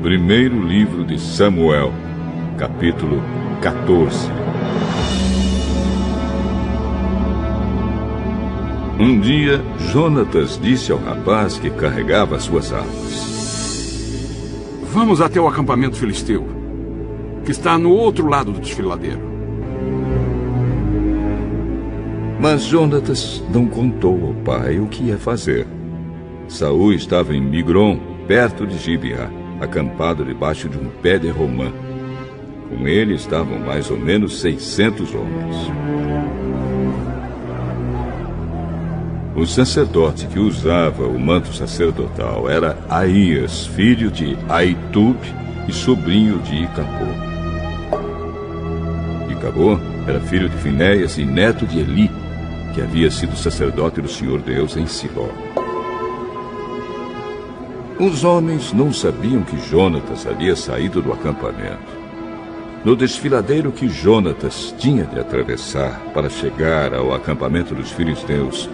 Primeiro livro de Samuel, capítulo 14. Um dia, Jonatas disse ao rapaz que carregava suas armas: Vamos até o acampamento filisteu, que está no outro lado do desfiladeiro. Mas Jonatas não contou ao pai o que ia fazer. Saul estava em Migron, perto de Gibeá, acampado debaixo de um pé de romã. Com ele estavam mais ou menos 600 homens. O sacerdote que usava o manto sacerdotal era Aías, filho de Aitub e sobrinho de Icabô. Icabô era filho de Finéias e neto de Eli, que havia sido sacerdote do Senhor Deus em Siló. Os homens não sabiam que Jonatas havia saído do acampamento. No desfiladeiro que Jonatas tinha de atravessar para chegar ao acampamento dos filisteus,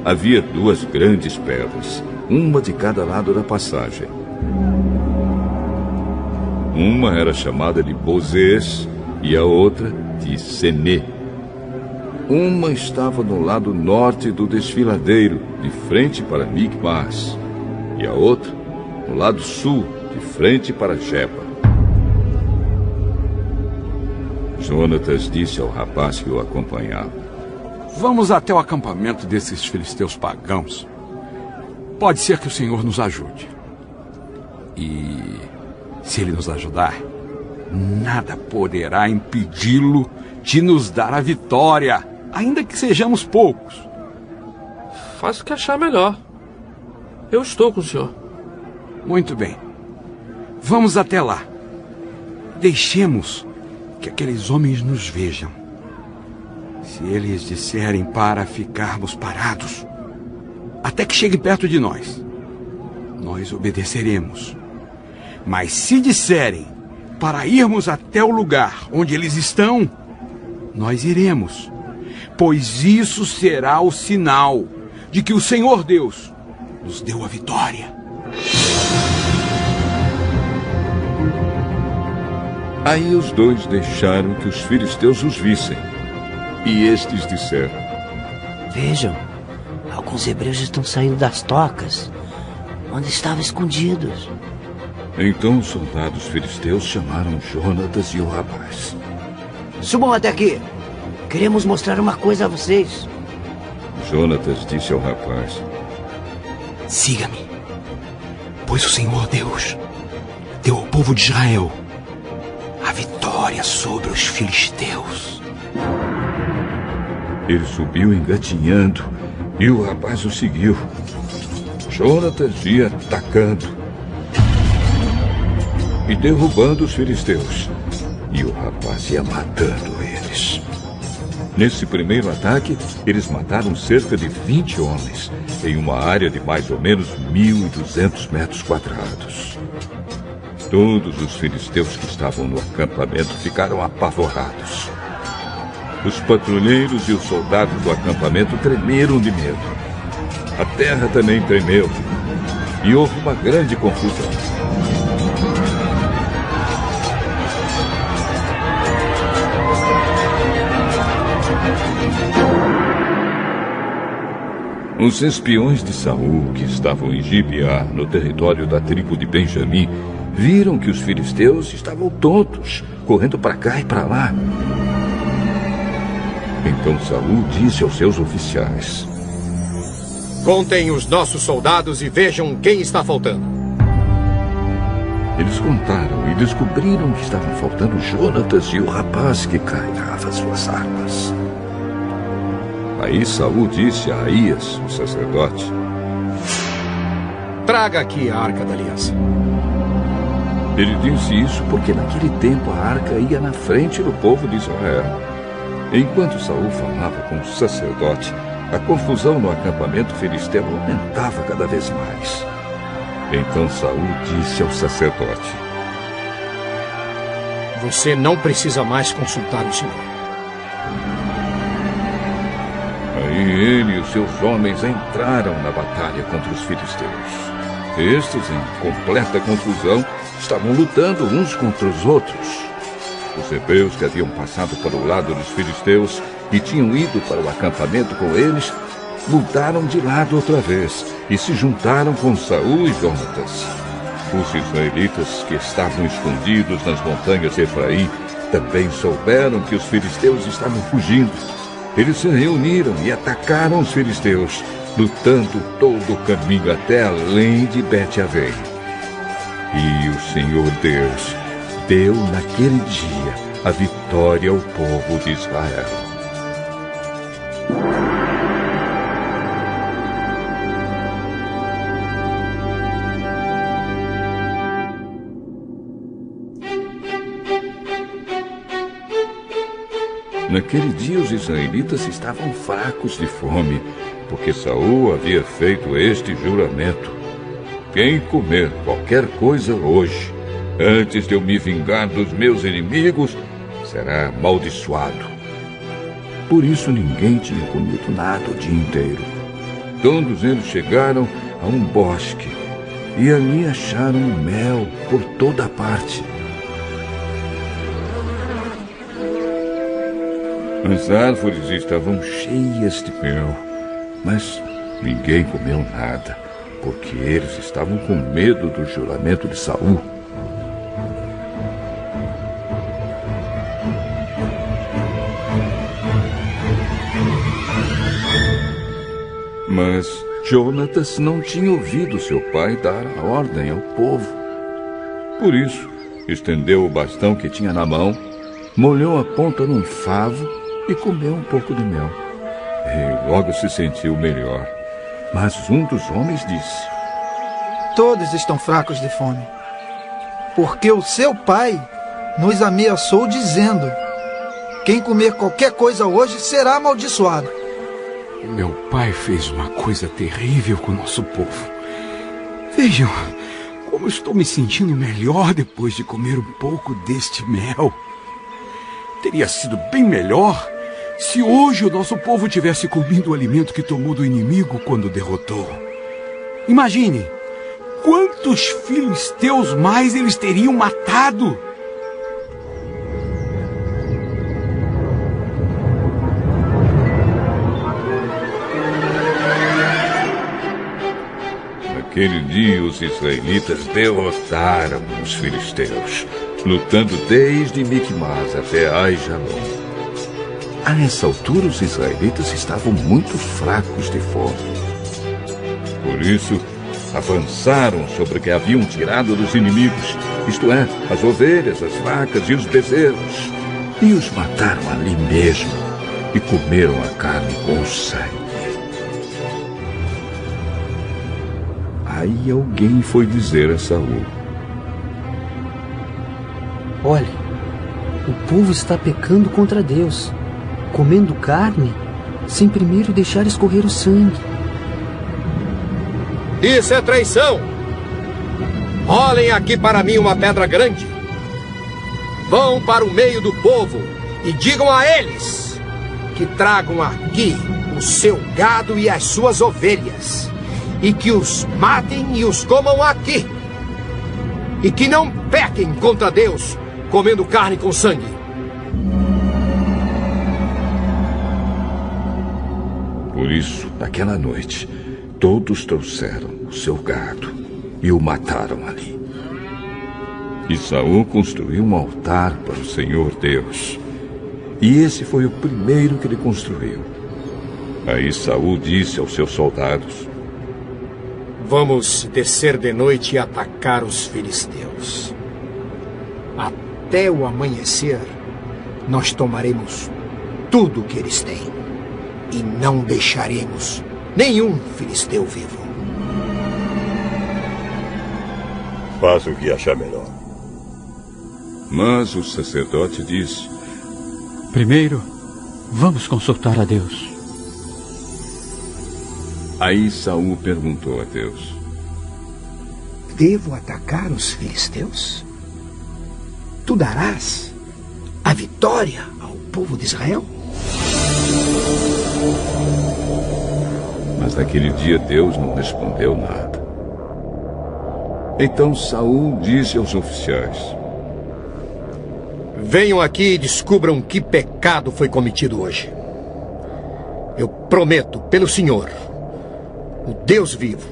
havia duas grandes pedras, uma de cada lado da passagem. Uma era chamada de Bozez e a outra de Senê. Uma estava no lado norte do desfiladeiro, de frente para Micmas, e a outra no lado sul, de frente para Geba. Jonatas disse ao rapaz que o acompanhava: Vamos até o acampamento desses filisteus pagãos. Pode ser que o Senhor nos ajude. E se Ele nos ajudar, nada poderá impedi-lo de nos dar a vitória, ainda que sejamos poucos. Faça o que achar melhor. Eu estou com o senhor. Muito bem. Vamos até lá. Deixemos que aqueles homens nos vejam. Se eles disserem para ficarmos parados, até que chegue perto de nós, nós obedeceremos. Mas se disserem para irmos até o lugar onde eles estão, nós iremos, pois isso será o sinal de que o Senhor Deus nos deu a vitória. Aí os dois deixaram que os filisteus os vissem. E estes disseram: Vejam, alguns hebreus estão saindo das tocas, onde estavam escondidos. Então os soldados filisteus chamaram Jonatas e o rapaz. Subam até aqui. Queremos mostrar uma coisa a vocês. Jonatas disse ao rapaz: Siga-me, pois o Senhor Deus deu ao povo de Israel a vitória sobre os filisteus. Ele subiu engatinhando e o rapaz o seguiu. Jonatas ia atacando e derrubando os filisteus, e o rapaz ia matando eles. Nesse primeiro ataque, eles mataram cerca de 20 homens, em uma área de mais ou menos 1.200 metros quadrados. Todos os filisteus que estavam no acampamento ficaram apavorados. Os patrulheiros e os soldados do acampamento tremeram de medo. A terra também tremeu, e houve uma grande confusão. Os espiões de Saul, que estavam em Gibeá, no território da tribo de Benjamim, viram que os filisteus estavam tontos, correndo para cá e para lá. Então Saul disse aos seus oficiais: Contem os nossos soldados e vejam quem está faltando. Eles contaram e descobriram que estavam faltando Jonatas e o rapaz que carregava suas armas. Aí Saul disse a Aías, o sacerdote: Traga aqui a Arca da Aliança. Ele disse isso porque naquele tempo a arca ia na frente do povo de Israel. Enquanto Saul falava com o sacerdote, a confusão no acampamento filisteu aumentava cada vez mais. Então Saul disse ao sacerdote: Você não precisa mais consultar o Senhor. Aí ele e os seus homens entraram na batalha contra os filisteus. Estes, em completa confusão, estavam lutando uns contra os outros. Os hebreus que haviam passado para o lado dos filisteus e tinham ido para o acampamento com eles, mudaram de lado outra vez e se juntaram com Saul e Jonatas. Os israelitas que estavam escondidos nas montanhas de Efraim também souberam que os filisteus estavam fugindo. Eles se reuniram e atacaram os filisteus, lutando todo o caminho até além de Bet-Avém. E o Senhor Deus deu naquele dia a vitória ao povo de Israel. Naquele dia os israelitas estavam fracos de fome, porque Saul havia feito este juramento: quem comer qualquer coisa hoje, antes de eu me vingar dos meus inimigos, será amaldiçoado. Por isso ninguém tinha comido nada o dia inteiro. Todos eles chegaram a um bosque e ali acharam mel por toda parte. As árvores estavam cheias de mel, mas ninguém comeu nada, porque eles estavam com medo do juramento de Saul. Mas Jonatas não tinha ouvido seu pai dar a ordem ao povo. Por isso, estendeu o bastão que tinha na mão, molhou a ponta num favo e comeu um pouco de mel. E logo se sentiu melhor. Mas um dos homens disse: Todos estão fracos de fome, porque o seu pai nos ameaçou dizendo: quem comer qualquer coisa hoje será amaldiçoado. Meu pai fez uma coisa terrível com o nosso povo. Vejam como estou me sentindo melhor depois de comer um pouco deste mel. Teria sido bem melhor se hoje o nosso povo tivesse comido o alimento que tomou do inimigo quando o derrotou. Imagine quantos filisteus mais eles teriam matado. Naquele dia os israelitas derrotaram os filisteus, lutando desde Micmas até Aijalon. A essa altura, os israelitas estavam muito fracos de fome. Por isso, avançaram sobre o que haviam tirado dos inimigos, isto é, as ovelhas, as vacas e os bezerros, e os mataram ali mesmo, e comeram a carne com o sangue. Aí alguém foi dizer a Saul: Olhe, o povo está pecando contra Deus, comendo carne sem primeiro deixar escorrer o sangue. Isso é traição! Rolem aqui para mim uma pedra grande. Vão para o meio do povo e digam a eles que tragam aqui o seu gado e as suas ovelhas, e que os matem e os comam aqui, e que não pequem contra Deus comendo carne com sangue. Por isso, naquela noite, todos trouxeram o seu gado e o mataram ali. E Saul construiu um altar para o Senhor Deus. E esse foi o primeiro que ele construiu. Aí Saul disse aos seus soldados: Vamos descer de noite e atacar os filisteus. Até o amanhecer, nós tomaremos tudo o que eles têm. E não deixaremos nenhum filisteu vivo. Faça o que achar melhor. Mas o sacerdote disse: primeiro, vamos consultar a Deus. Aí Saul perguntou a Deus: devo atacar os filisteus? Tu darás a vitória ao povo de Israel? Mas naquele dia Deus não respondeu nada. Então Saul disse aos oficiais: venham aqui e descubram que pecado foi cometido hoje. Eu prometo pelo Senhor, o Deus vivo,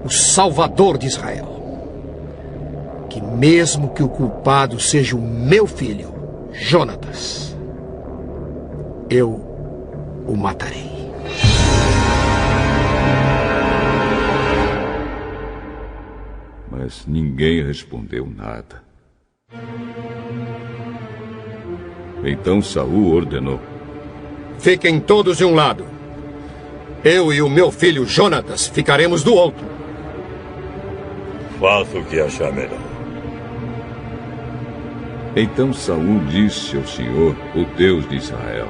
o Salvador de Israel, que mesmo que o culpado seja o meu filho, Jonatas, eu o matarei. Mas ninguém respondeu nada. Então Saul ordenou: fiquem todos de um lado. Eu e o meu filho Jonatas ficaremos do outro. Faça o que achar melhor. Então Saul disse ao Senhor, o Deus de Israel: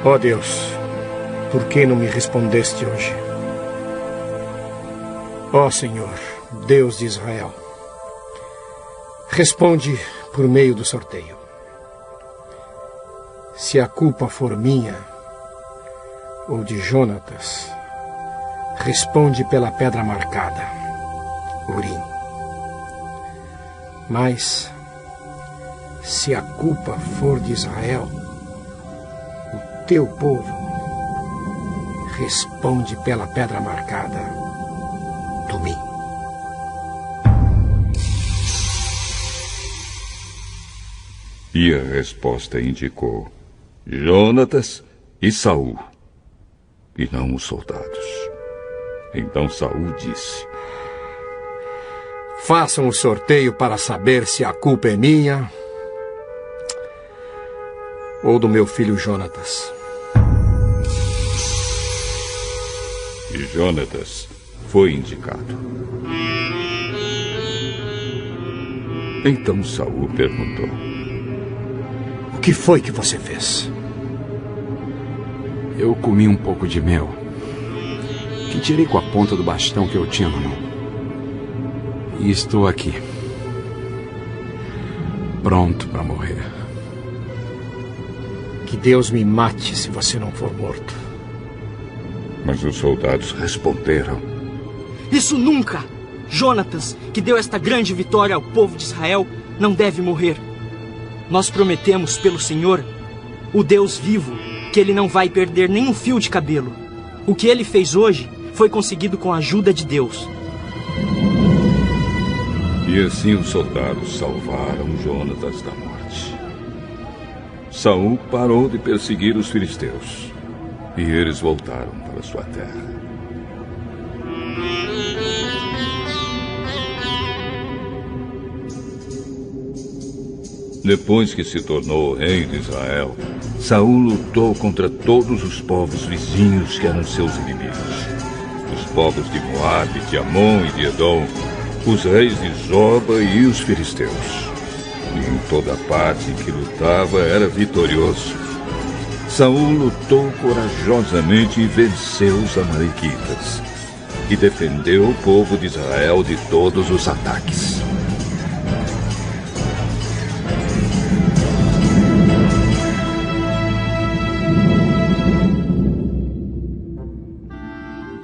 ó Deus, por que não me respondeste hoje? Ó Senhor, Deus de Israel, responde por meio do sorteio. Se a culpa for minha ou de Jonatas, responde pela pedra marcada, Urim. Mas, se a culpa for de Israel, o teu povo, responde pela pedra marcada, Tumim. E a resposta indicou Jonatas e Saul, e não os soldados. Então Saul disse: façam o sorteio para saber se a culpa é minha ou do meu filho Jonatas. E Jonatas foi indicado. Então Saul perguntou: o que foi que você fez? Eu comi um pouco de mel, que tirei com a ponta do bastão que eu tinha na mão. E estou aqui, pronto para morrer. Que Deus me mate se você não for morto. Mas os soldados responderam: isso nunca! Jonatas, que deu esta grande vitória ao povo de Israel, não deve morrer. Nós prometemos pelo Senhor, o Deus vivo, que ele não vai perder nem um fio de cabelo. O que ele fez hoje foi conseguido com a ajuda de Deus. E assim os soldados salvaram Jonatas da morte. Saul parou de perseguir os filisteus, e eles voltaram para sua terra. Depois que se tornou rei de Israel, Saul lutou contra todos os povos vizinhos que eram seus inimigos. Os povos de Moabe, de Amon e de Edom, os reis de Zoba e os filisteus. E em toda parte em que lutava era vitorioso. Saul lutou corajosamente e venceu os amalequitas. E defendeu o povo de Israel de todos os ataques.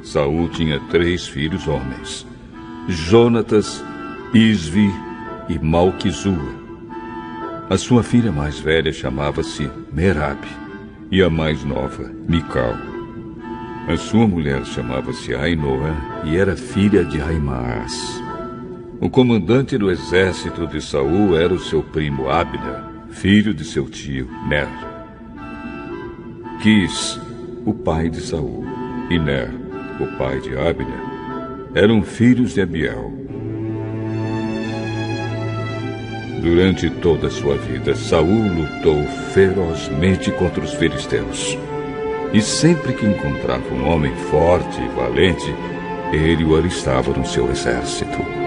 Saul tinha 3 filhos homens: Jonatas, Isvi e Malquizua. A sua filha mais velha chamava-se Merabe, e a mais nova, Mical. A sua mulher chamava-se Ainoa e era filha de Aimaas. O comandante do exército de Saul era o seu primo Abner, filho de seu tio Ner. Quis, o pai de Saul, e Ner, o pai de Abner, eram filhos de Abiel. Durante toda a sua vida, Saul lutou ferozmente contra os filisteus. E sempre que encontrava um homem forte e valente, ele o alistava no seu exército.